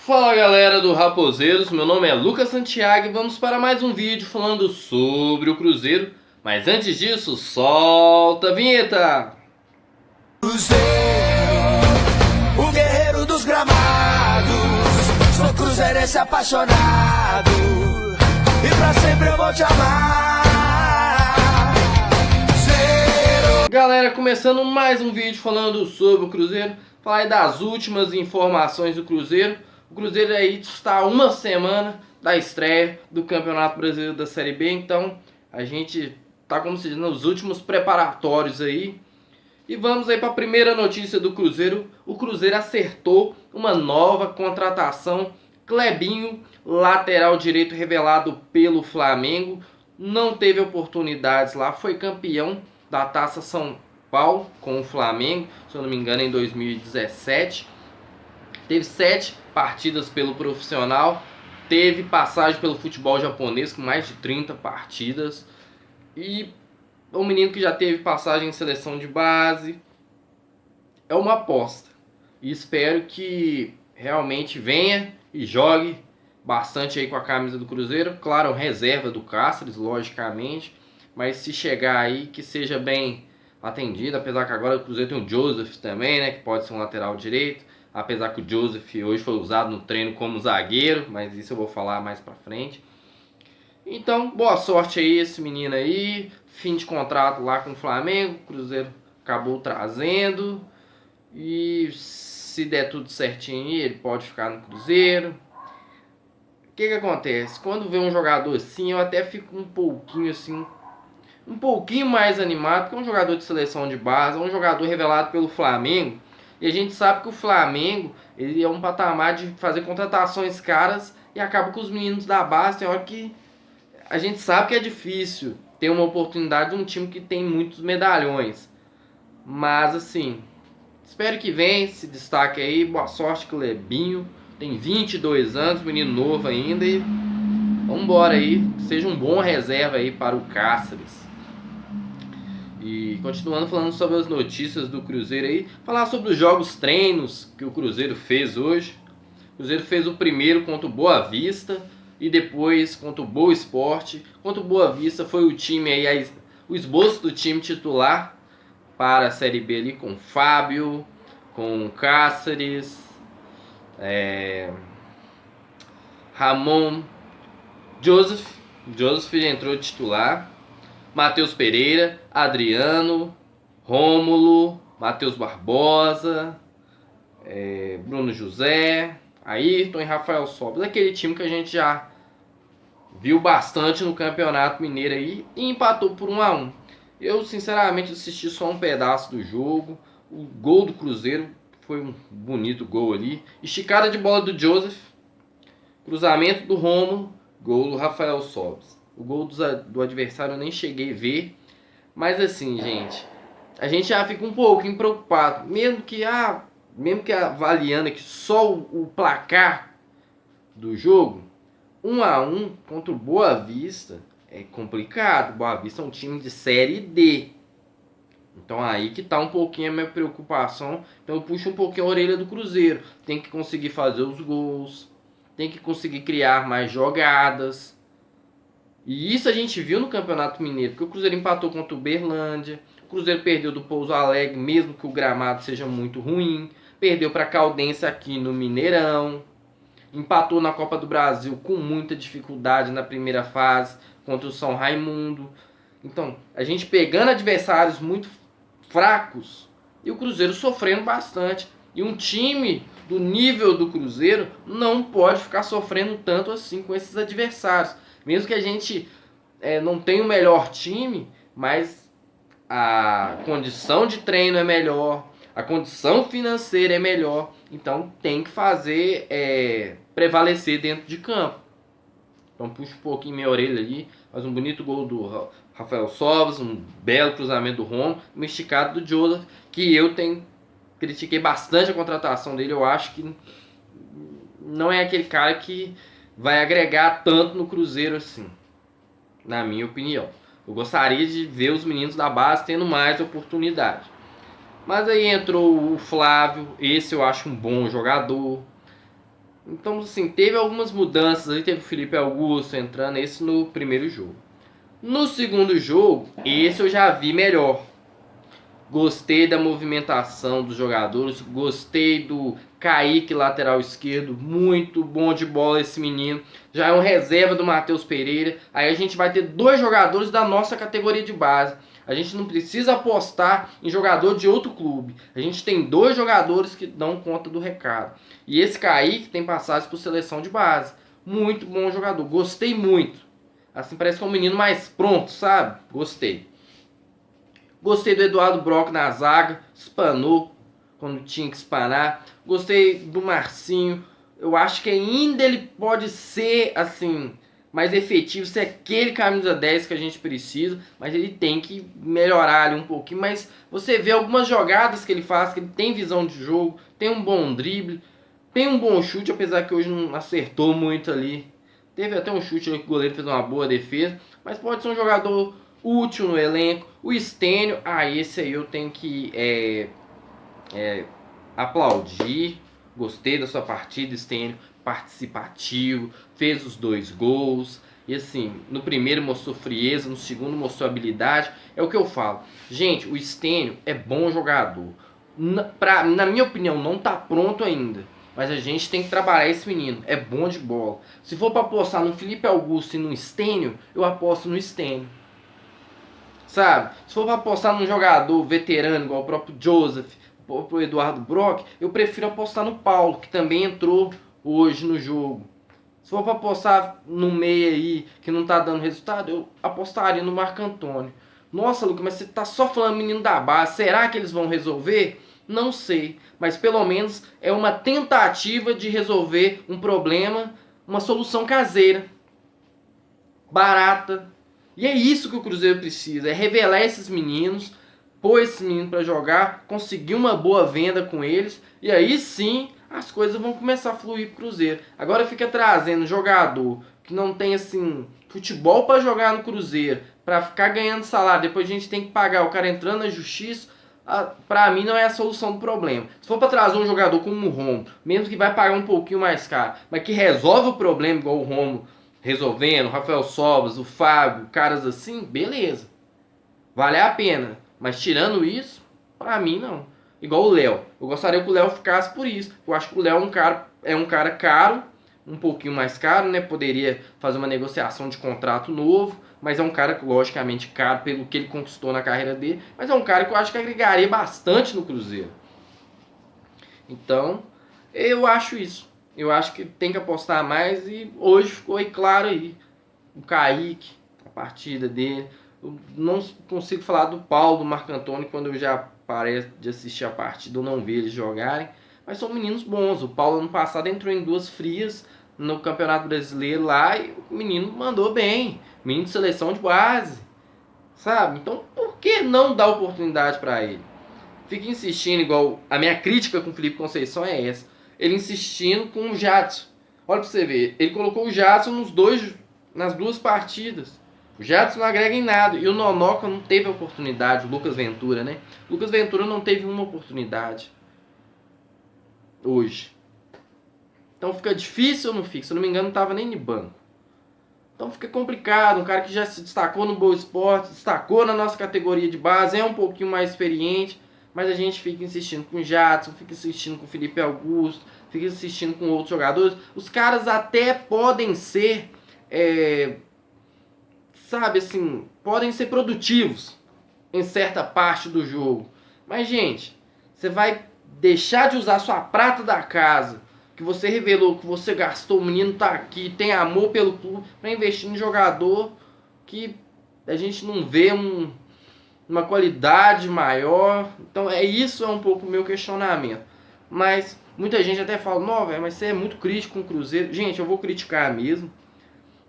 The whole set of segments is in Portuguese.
Fala galera do Raposeiros, meu nome é Lucas Santiago e vamos para mais um vídeo falando sobre o Cruzeiro. Mas antes disso, solta a vinheta! Cruzeiro, o guerreiro dos gramados, sou cruzeirense apaixonado e pra sempre eu vou te amar. Cruzeiro. Galera, começando mais um vídeo falando sobre o Cruzeiro, falar aí das últimas informações do Cruzeiro. O Cruzeiro aí está a uma semana da estreia do Campeonato Brasileiro da Série B, então a gente tá, como se diz, nos últimos preparatórios aí. E vamos aí para a primeira notícia do Cruzeiro. O Cruzeiro acertou uma nova contratação. Clebinho, lateral direito revelado pelo Flamengo. Não teve oportunidades lá, foi campeão da Taça São Paulo com o Flamengo, se eu não me engano em 2017. Teve 7 partidas pelo profissional. Teve passagem pelo futebol japonês com mais de 30 partidas. E um menino que já teve passagem em seleção de base. É uma aposta. E espero que realmente venha e jogue bastante aí com a camisa do Cruzeiro. Claro, reserva do Cáceres, logicamente. Mas se chegar aí, que seja bem atendido. Apesar que agora o Cruzeiro tem o Joseph também, né? Que pode ser um lateral direito. Apesar que o Joseph hoje foi usado no treino como zagueiro. Mas isso eu vou falar mais pra frente. Então, boa sorte aí esse menino aí. Fim de contrato lá com o Flamengo. O Cruzeiro acabou trazendo. E se der tudo certinho, ele pode ficar no Cruzeiro. O que acontece? Quando vê um jogador assim, eu até fico um pouquinho assim, um pouquinho mais animado, porque é um jogador de seleção de base, é um jogador revelado pelo Flamengo. E a gente sabe que o Flamengo, ele é um patamar de fazer contratações caras e acaba com os meninos da base. Tem hora que a gente sabe que é difícil ter uma oportunidade de um time que tem muitos medalhões. Mas assim, espero que venha, se destaque aí. Boa sorte, Clebinho. Tem 22 anos, menino novo ainda. E vambora aí, seja um bom reserva aí para o Cáceres. E continuando falando sobre as notícias do Cruzeiro aí, falar sobre os jogos treinos que o Cruzeiro fez hoje. O Cruzeiro fez o primeiro contra o Boa Vista e depois contra o Boa Esporte. Contra o Boa Vista foi o time aí, o esboço do time titular para a Série B ali, com Fábio, com Cáceres, Ramon, Joseph entrou titular, Matheus Pereira, Adriano, Rômulo, Matheus Barbosa, Bruno José, Ayrton e Rafael Sobis. Aquele time que a gente já viu bastante no Campeonato Mineiro aí e empatou por 1-1. Eu sinceramente assisti só um pedaço do jogo. O gol do Cruzeiro foi um bonito gol ali. Esticada de bola do Joseph, cruzamento do Rômulo, gol do Rafael Sobis. O gol do adversário eu nem cheguei a ver. Mas assim, gente, a gente já fica um pouquinho preocupado. Mesmo que avaliando aqui só o placar do jogo, 1-1 contra o Boa Vista é complicado. Boa Vista é um time de Série D. Então aí que tá um pouquinho a minha preocupação. Então eu puxo um pouquinho a orelha do Cruzeiro. Tem que conseguir fazer os gols, tem que conseguir criar mais jogadas. E isso a gente viu no Campeonato Mineiro, porque o Cruzeiro empatou contra o Uberlândia, o Cruzeiro perdeu do Pouso Alegre, mesmo que o gramado seja muito ruim, perdeu para a Caldense aqui no Mineirão, empatou na Copa do Brasil com muita dificuldade na primeira fase contra o São Raimundo. Então, a gente pegando adversários muito fracos e o Cruzeiro sofrendo bastante. E um time do nível do Cruzeiro não pode ficar sofrendo tanto assim com esses adversários. Mesmo que a gente não tenha o melhor time, mas a condição de treino é melhor, a condição financeira é melhor. Então tem que fazer prevalecer dentro de campo. Então puxa um pouquinho minha orelha ali. Faz um bonito gol do Rafael Sobis, um belo cruzamento do Romo, um esticado do Joseph, que eu critiquei bastante a contratação dele. Eu acho que não é aquele cara que vai agregar tanto no Cruzeiro assim, na minha opinião. Eu gostaria de ver os meninos da base tendo mais oportunidade. Mas aí entrou o Flávio, esse eu acho um bom jogador. Então, assim, teve algumas mudanças aí, teve o Felipe Augusto entrando, esse no primeiro jogo. No segundo jogo, esse eu já vi melhor. Gostei da movimentação dos jogadores, gostei do Kaique, lateral esquerdo, muito bom de bola esse menino. Já é um reserva do Matheus Pereira. Aí a gente vai ter dois jogadores da nossa categoria de base. A gente não precisa apostar em jogador de outro clube. A gente tem dois jogadores que dão conta do recado. E esse Kaique tem passagem por seleção de base. Muito bom jogador, gostei muito. Assim, parece que é um menino mais pronto, sabe? Gostei. Gostei do Eduardo Brock na zaga, espanou quando tinha que espanar. Gostei do Marcinho. Eu acho que ainda ele pode ser assim mais efetivo, ser aquele camisa 10 que a gente precisa, mas ele tem que melhorar ali um pouquinho. Mas você vê algumas jogadas que ele faz, que ele tem visão de jogo, tem um bom drible, tem um bom chute, apesar que hoje não acertou muito ali. Teve até um chute ali que o goleiro fez uma boa defesa, mas pode ser um jogador útil no elenco. O Stênio, esse aí eu tenho que aplaudir. Gostei da sua partida, Stênio, participativo, fez os 2 gols. E assim, no primeiro mostrou frieza, no segundo mostrou habilidade. É o que eu falo. Gente, o Stênio é bom jogador. Na minha opinião, não tá pronto ainda. Mas a gente tem que trabalhar esse menino. É bom de bola. Se for para apostar no Felipe Augusto e no Stênio, eu aposto no Stênio. Sabe? Se for para apostar num jogador veterano, igual o próprio Joseph, o próprio Eduardo Brock, eu prefiro apostar no Paulo, que também entrou hoje no jogo. Se for para apostar no meio aí, que não tá dando resultado, eu apostaria no Marco Antônio. Nossa, Lucas, mas você tá só falando menino da base, será que eles vão resolver? Não sei, mas pelo menos é uma tentativa de resolver um problema, uma solução caseira, barata. E é isso que o Cruzeiro precisa, é revelar esses meninos, pôr esses meninos para jogar, conseguir uma boa venda com eles, e aí sim as coisas vão começar a fluir pro Cruzeiro. Agora fica trazendo jogador que não tem assim futebol para jogar no Cruzeiro, para ficar ganhando salário, depois a gente tem que pagar o cara entrando na justiça. Pra mim não é a solução do problema. Se for para trazer um jogador como o Romo, mesmo que vai pagar um pouquinho mais caro, mas que resolve o problema igual o Romo resolvendo, o Rafael Sobas, o Fábio, caras assim, beleza. Vale a pena. Mas tirando isso, pra mim não. Igual o Léo. Eu gostaria que o Léo ficasse por isso. Eu acho que o Léo é um cara caro, um pouquinho mais caro, né? Poderia fazer uma negociação de contrato novo, mas é um cara logicamente caro pelo que ele conquistou na carreira dele, mas é um cara que eu acho que agregaria bastante no Cruzeiro. Então, eu acho isso. Eu acho que tem que apostar mais e hoje ficou aí claro aí. O Kaique, a partida dele. Eu não consigo falar do Paulo, do Marco Antônio, quando eu já parei de assistir a partida, eu não vi eles jogarem. Mas são meninos bons. O Paulo ano passado entrou em 2 frias no Campeonato Brasileiro lá e o menino mandou bem. Menino de seleção de base. Sabe? Então por que não dar oportunidade para ele? Fica insistindo, igual a minha crítica com o Felipe Conceição é essa. Ele insistindo com o Jadson. Olha pra você ver, ele colocou o Jadson nas 2 partidas. O Jadson não agrega em nada. E o Nonoca não teve oportunidade, o Lucas Ventura, né? O Lucas Ventura não teve uma oportunidade hoje. Então fica difícil ou não fica? Se eu não me engano, não tava nem de banco. Então fica complicado. Um cara que já se destacou no Boa Esporte, destacou na nossa categoria de base, é um pouquinho mais experiente. Mas a gente fica insistindo com o Jadson, fica insistindo com o Felipe Augusto, fica insistindo com outros jogadores. Os caras até podem ser, sabe assim, podem ser produtivos em certa parte do jogo. Mas, gente, você vai deixar de usar sua prata da casa, que você revelou, que você gastou, o menino tá aqui, tem amor pelo clube, para investir em jogador que a gente não vê uma qualidade maior. Então isso é um pouco o meu questionamento. Mas muita gente até fala, não, velho, mas você é muito crítico com o Cruzeiro. Gente, eu vou criticar mesmo.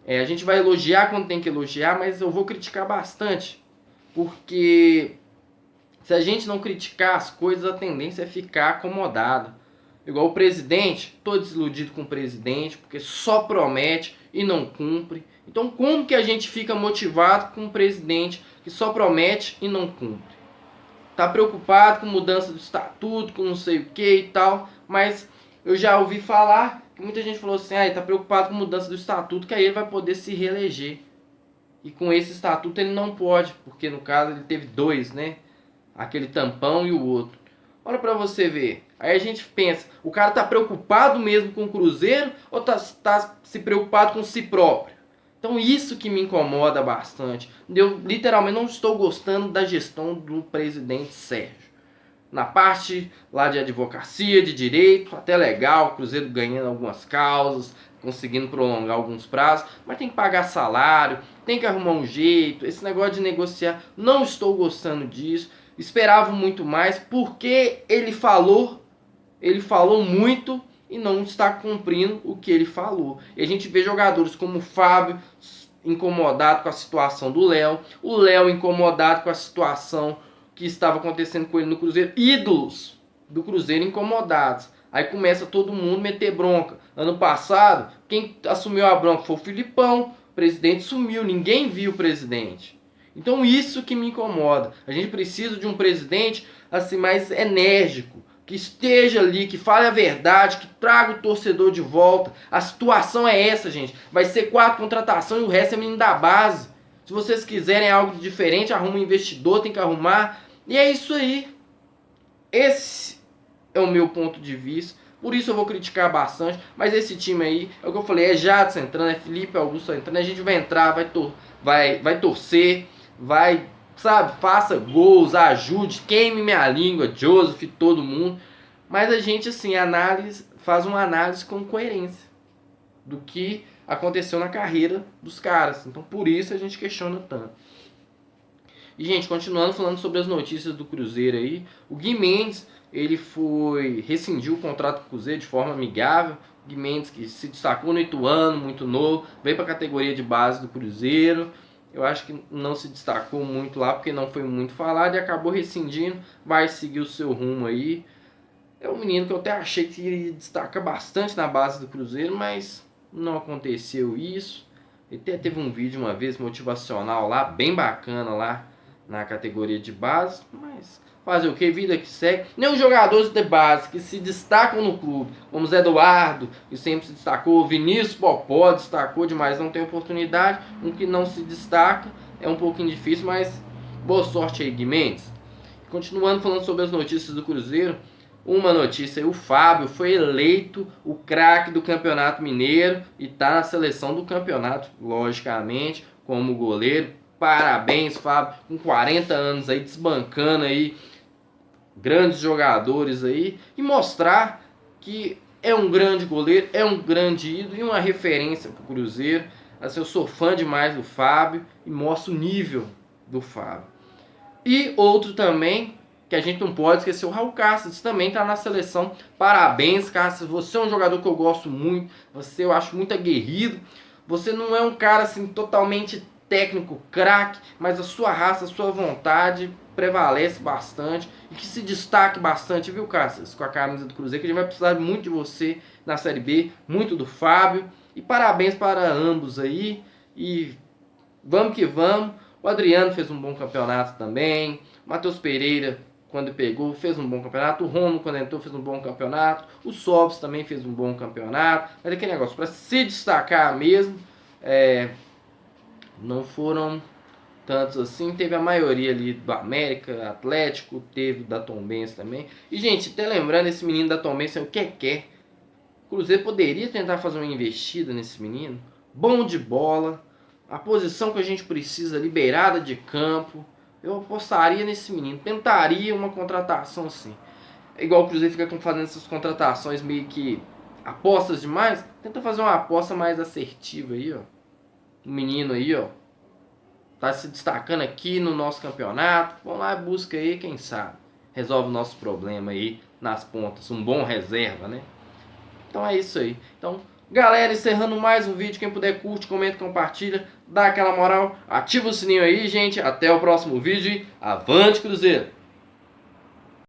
A gente vai elogiar quando tem que elogiar, mas eu vou criticar bastante. Porque se a gente não criticar as coisas, a tendência é ficar acomodado. Igual o presidente, tô desiludido com o presidente, porque só promete e não cumpre. Então como que a gente fica motivado com um presidente que só promete e não cumpre? Tá preocupado com mudança do estatuto, com não sei o que e tal, mas eu já ouvi falar Muita gente falou assim, ele tá preocupado com a mudança do estatuto, que aí ele vai poder se reeleger. E com esse estatuto ele não pode, porque no caso ele teve dois, né? Aquele tampão e o outro. Olha pra você ver. Aí a gente pensa, o cara tá preocupado mesmo com o Cruzeiro ou tá se preocupado com si próprio? Então isso que me incomoda bastante. Eu literalmente não estou gostando da gestão do presidente Sérgio. Na parte lá de advocacia, de direito, até legal, o Cruzeiro ganhando algumas causas, conseguindo prolongar alguns prazos, mas tem que pagar salário, tem que arrumar um jeito, esse negócio de negociar, não estou gostando disso, esperava muito mais, porque ele falou muito e não está cumprindo o que ele falou. E a gente vê jogadores como o Fábio incomodado com a situação do Léo, o Léo incomodado com a situação que estava acontecendo com ele no Cruzeiro, ídolos do Cruzeiro incomodados. Aí começa todo mundo meter bronca. Ano passado, quem assumiu a bronca foi o Filipão, o presidente sumiu, ninguém viu o presidente. Então isso que me incomoda. A gente precisa de um presidente assim mais enérgico, que esteja ali, que fale a verdade, que traga o torcedor de volta. A situação é essa, gente. Vai ser 4 contratações e o resto é menino da base. Se vocês quiserem algo diferente, arruma um investidor, tem que arrumar. E é isso aí. Esse é o meu ponto de vista. Por isso eu vou criticar bastante. Mas esse time aí, é o que eu falei, é Jadson entrando, é Felipe Augusto entrando. A gente vai entrar, vai torcer, vai, sabe, faça gols, ajude, queime minha língua, Joseph, todo mundo. Mas a gente, assim, faz uma análise com coerência do que aconteceu na carreira dos caras. Então por isso a gente questiona tanto. E, gente, continuando falando sobre as notícias do Cruzeiro aí, o Gui Mendes, ele rescindiu o contrato com o Cruzeiro de forma amigável. O Gui Mendes, que se destacou no Ituano, muito novo, veio para a categoria de base do Cruzeiro. Eu acho que não se destacou muito lá, porque não foi muito falado e acabou rescindindo, vai seguir o seu rumo aí. É um menino que eu até achei que iria destacar bastante na base do Cruzeiro, mas não aconteceu isso. Ele até teve um vídeo uma vez motivacional lá, bem bacana lá, na categoria de base, mas fazer o que? Vida que segue. Nem os jogadores de base que se destacam no clube, como o Zé Eduardo, que sempre se destacou, o Vinícius Popó destacou demais, não tem oportunidade. Um que não se destaca é um pouquinho difícil, mas boa sorte aí, Gui Mendes. Continuando falando sobre as notícias do Cruzeiro, uma notícia aí, o Fábio foi eleito o craque do Campeonato Mineiro e está na seleção do campeonato, logicamente, como goleiro. Parabéns, Fábio, com 40 anos aí, desbancando aí grandes jogadores aí e mostrar que é um grande goleiro, é um grande ídolo e uma referência para o Cruzeiro. Assim, eu sou fã demais do Fábio e mostro o nível do Fábio. E outro também, que a gente não pode esquecer, o Raul Cáceres também está na seleção. Parabéns, Cáceres, você é um jogador que eu gosto muito, eu acho muito aguerrido. Você não é um cara assim totalmente técnico, craque, mas a sua raça, a sua vontade prevalece bastante e que se destaque bastante, viu, Cáceres, com a camisa do Cruzeiro, que a gente vai precisar muito de você na Série B, muito do Fábio, e parabéns para ambos aí, e vamos que vamos. O Adriano fez um bom campeonato também, o Matheus Pereira, quando pegou, fez um bom campeonato, o Romo, quando entrou, fez um bom campeonato, o Sobs também fez um bom campeonato, mas aquele negócio, para se destacar mesmo, não foram tantos assim. Teve a maioria ali do América, Atlético, teve da Tombense também. E, gente, até lembrando, esse menino da Tombense é o que. O Cruzeiro poderia tentar fazer uma investida nesse menino. Bom de bola, a posição que a gente precisa, liberada de campo. Eu apostaria nesse menino, tentaria uma contratação assim. É igual o Cruzeiro fica fazendo essas contratações meio que apostas demais. Tenta fazer uma aposta mais assertiva aí, ó. O menino aí, ó, tá se destacando aqui no nosso campeonato. Vamos lá, busca aí, quem sabe resolve o nosso problema aí nas pontas. Um bom reserva, né? Então é isso aí. Então, galera, encerrando mais um vídeo. Quem puder, curte, comenta, compartilha, dá aquela moral, ativa o sininho aí, gente. Até o próximo vídeo e avante, Cruzeiro!